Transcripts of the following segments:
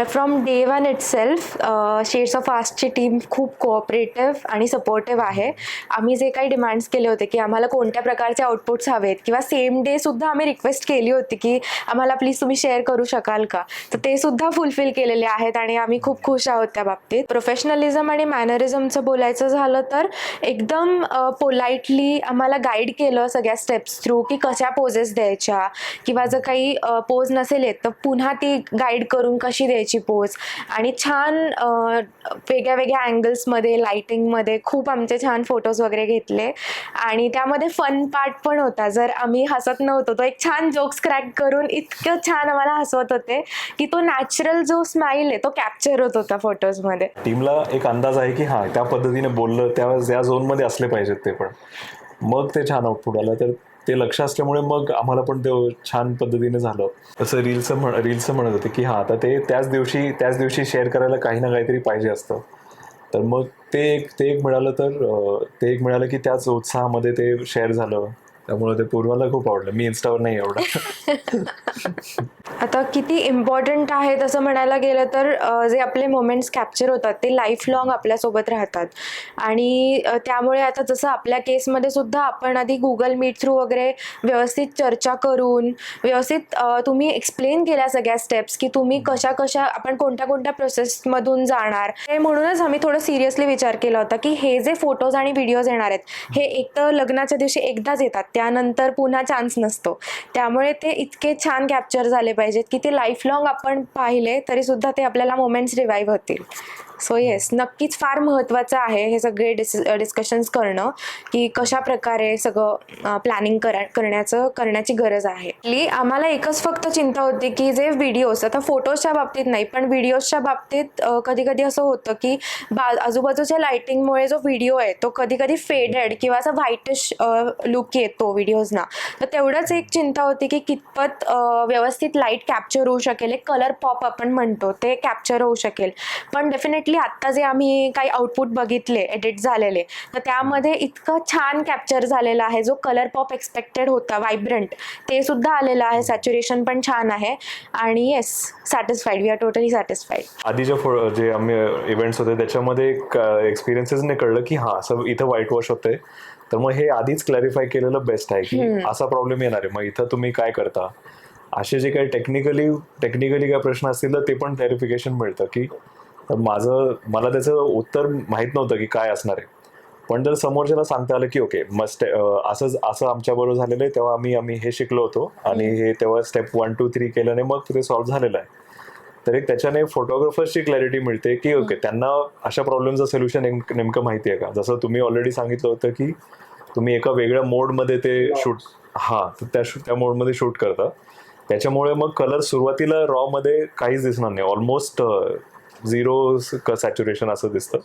From day one itself shades of आस्टची team खूप cooperative आणि सपोर्टिव्ह आहे. आम्ही जे काही डिमांड्स केले होते की आम्हाला कोणत्या प्रकारचे आउटपुट्स हवेत किंवा सेम डे सुद्धा आम्ही रिक्वेस्ट केली होती की आम्हाला प्लीज तुम्ही शेअर करू शकाल का, तर ते सुद्धा फुलफिल केलेले आहेत आणि आम्ही खूप खुश आहोत त्या बाबतीत. प्रोफेशनलिझम आणि मॅनरिझमचं बोलायचं झालं तर एकदम पोलाइटली आम्हाला गाईड केलं सगळ्या स्टेप्स थ्रू की कशा पोजेस द्यायच्या किंवा जर काही पोज नसेल येत तर पुन्हा ती गाईड करून कशी द्यायची पोज. आणि छान वेगळ्या वेगळ्या अँगल्समध्ये लाइटिंगमध्ये खूप आमचे छान फोटोज वगैरे घेतले. आणि त्यामध्ये फन पार्ट पण होता. जर आम्ही हसत नव्हतो तो एक छान जोक्स क्रॅक करून इतकं छान आम्हाला हसवत होते की तो नॅचरल जो स्माइल आहे तो कॅप्चर होत होता फोटोजमध्ये. टीमला एक अंदाज आहे की हां त्या पद्धतीने बोललं त्या झोनमध्ये असले पाहिजेत ते, पण मग ते छान आउटपुट आलं. तर ते लक्ष असल्यामुळे मग आम्हाला पण ते छान पद्धतीने झालं. तसं रील्सचं म्हणत होते की हां आता ते त्याच दिवशी शेअर करायला काही ना काहीतरी पाहिजे असतं. तर मग ते एक मिळालं की त्याच उत्साहामध्ये ते शेअर झालं. त्यामुळे ते पूर्वाला खूप आवडलं. मी इन्स्टावर नाही एवढं. आता किती इम्पॉर्टंट आहे तसं म्हणायला गेलं तर जे आपले मोमेंट्स कॅप्चर होतात ते लाईफ लॉंग आपल्यासोबत राहतात. आणि त्यामुळे आता जसं आपल्या केसमध्ये सुद्धा आपण आधी गुगल मीट थ्रू वगैरे व्यवस्थित चर्चा करून व्यवस्थित तुम्ही एक्सप्लेन केल्या सगळ्या स्टेप्स की तुम्ही कशा आपण कोणत्या प्रोसेसमधून जाणार. ते म्हणूनच आम्ही थोडं सिरियसली विचार केला होता की हे जे फोटोज आणि व्हिडिओज येणार आहेत हे एक तर लग्नाच्या दिवशी एकदाच येतात, त्यानंतर पुन्हा चान्स नसतो. त्यामुळे ते इतके छान कॅप्चर झाले पाहिजेत की ते लाईफ लॉंग आपण पाहिले तरी सुद्धा ते आपल्याला मोमेंट्स रिवाईव्ह होतील. सो येस, नक्कीच फार महत्त्वाचं आहे हे सगळे डिस्कशन्स करणं की कशा प्रकारे सगळं प्लॅनिंग करण्याची गरज आहे. आम्हाला एकच फक्त चिंता होती की जे व्हिडिओज, आता फोटोजच्या बाबतीत नाही पण व्हिडिओजच्या बाबतीत कधी कधी असं होतं की आजूबाजूच्या लाइटिंगमुळे जो व्हिडिओ आहे तो कधी कधी फेडेड किंवा असा व्हाईटिश लुक येतो व्हिडिओजना. तर तेवढंच एक चिंता होती की कितपत व्यवस्थित लाईट कॅप्चर होऊ शकेल, एक कलर पॉप आपण म्हणतो ते कॅप्चर होऊ शकेल. पण डेफिनेटली आत्ता जे आम्ही काही आउटपुट बघितले एडिट झालेले तर त्यामध्ये इतकं छान कॅप्चर झालेलं आहे. जो कलर पॉप एक्सपेक्टेड होता व्हायब्रंट ते सुद्धा आलेलं आहे. सॅच्युरेशन पण छान आहे. आणि yes, satisfied, we are totally satisfied. आधीच्या जे आम्ही इव्हेंट्स होते त्याच्यामध्ये एक्सपिरियन्सेसने कळलं की हां असं इथं व्हाईट वॉश होतंय. तर मग हे आधीच क्लॅरिफाय केलेलं बेस्ट आहे की असा प्रॉब्लेम येणार आहे, मग इथं तुम्ही काय करता. असे जे काही टेक्निकली काय प्रश्न असतील तर ते पण क्लॅरिफिकेशन मिळतं की मला त्याचं उत्तर माहीत नव्हतं की काय असणार आहे. पण जर समोरच्याला सांगता आलं की ओके मस्ट असं आमच्याबरोबर झालेलं आहे, तेव्हा आम्ही हे शिकलो होतो आणि हे तेव्हा स्टेप 1, 2, 3 केल्याने मग ते सॉल्व्ह झालेलं आहे. तर एक त्याच्याने फोटोग्राफर्सची क्लॅरिटी मिळते की ओके त्यांना अशा प्रॉब्लेमचं सोल्युशन नेमकं माहिती आहे का. जसं तुम्ही ऑलरेडी सांगितलं होतं की तुम्ही एका वेगळ्या मोडमध्ये ते शूट तर त्या मोडमध्ये शूट करता. त्याच्यामुळे मग कलर सुरुवातीला रॉमध्ये काहीच दिसणार नाही, ऑलमोस्ट 0 सॅच्युरेशन असं दिसतं.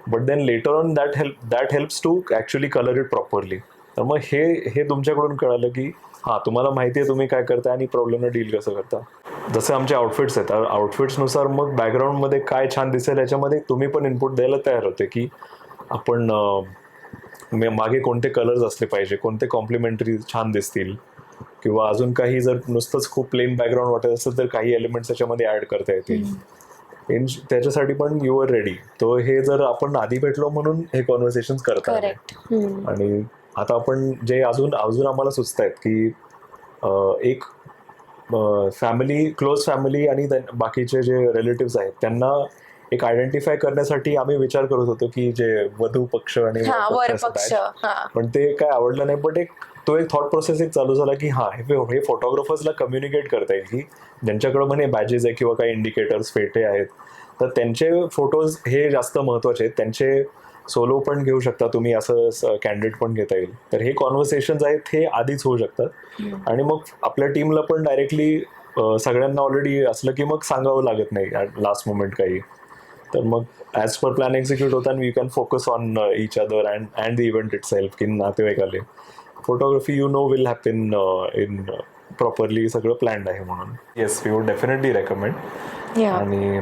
But then later on that helps to actually colour it properly. तर मग हे तुमच्याकडून कळालं की हां तुम्हाला माहिती आहे तुम्ही काय करता आणि प्रॉब्लेमला डील कसं करता. जसे आमचे आउटफिट्स आहेत, आउटफिट्सनुसार मग बॅकग्राऊंडमध्ये काय छान दिसेल याच्यामध्ये तुम्ही पण इनपुट द्यायला तयार होते की आपण मागे कोणते कलर्स असले पाहिजे, कोणते कॉम्प्लिमेंटरी छान दिसतील, किंवा अजून काही जर नुसतंच खूप प्लेन बॅकग्राऊंड वाटत असेल तर काही एलिमेंट्स त्याच्यामध्ये ॲड करता येतील. त्याच्यासाठी पण यू आर रेडी. तो हे जर आपण आधी भेटलो म्हणून हे कॉन्व्हर्सेशन करता. आणि आता आपण जे अजून आम्हाला सुचत आहेत की एक क्लोज फॅमिली आणि बाकीचे जे रिलेटिव्स आहेत त्यांना एक आयडेंटिफाय करण्यासाठी आम्ही विचार करत होतो की जे वधू पक्ष आणि वर पक्ष, पण ते काय आवडलं नाही. बट तो एक थॉट प्रोसेस चालू झाला की हे फोटोग्राफर्सला कम्युनिकेट करता येईल की ज्यांच्याकडे म्हणे बॅजेस आहे किंवा काही इंडिकेटर्स फेटे आहेत तर त्यांचे फोटोज हे जास्त महत्त्वाचे आहेत. त्यांचे सोलो पण घेऊ शकता तुम्ही, असं कॅन्डिडेट पण घेता येईल. तर हे कॉन्व्हर्सेशन्स आहेत हे आधीच होऊ शकतात. आणि मग आपल्या टीमला पण डायरेक्टली सगळ्यांना ऑलरेडी असलं की मग सांगावं लागत नाही लास्ट मोमेंट काही. तर मग ॲज पर प्लॅन एक्झिक्यूट होता आणि you can focus on each other and the event itself की नातेवाईक आले. Photography will happen in properly, सगळं प्लॅन्ड आहे म्हणून. Yes, we would definitely recommend. आणि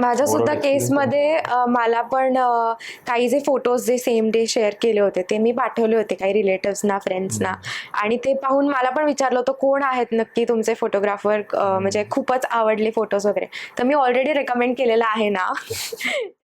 माझ्या सुद्धा Overall केसमध्ये मला पण काही जे फोटोज जे सेम डे शेअर केले होते ते मी पाठवले होते काही रिलेटिव्सना फ्रेंड्सना, आणि ते पाहून मला पण विचारलं होतं कोण आहेत नक्की तुमचे फोटोग्राफर, म्हणजे खूपच आवडले फोटोज वगैरे, तर मी ऑलरेडी रेकमेंड केलेलं आहे ना.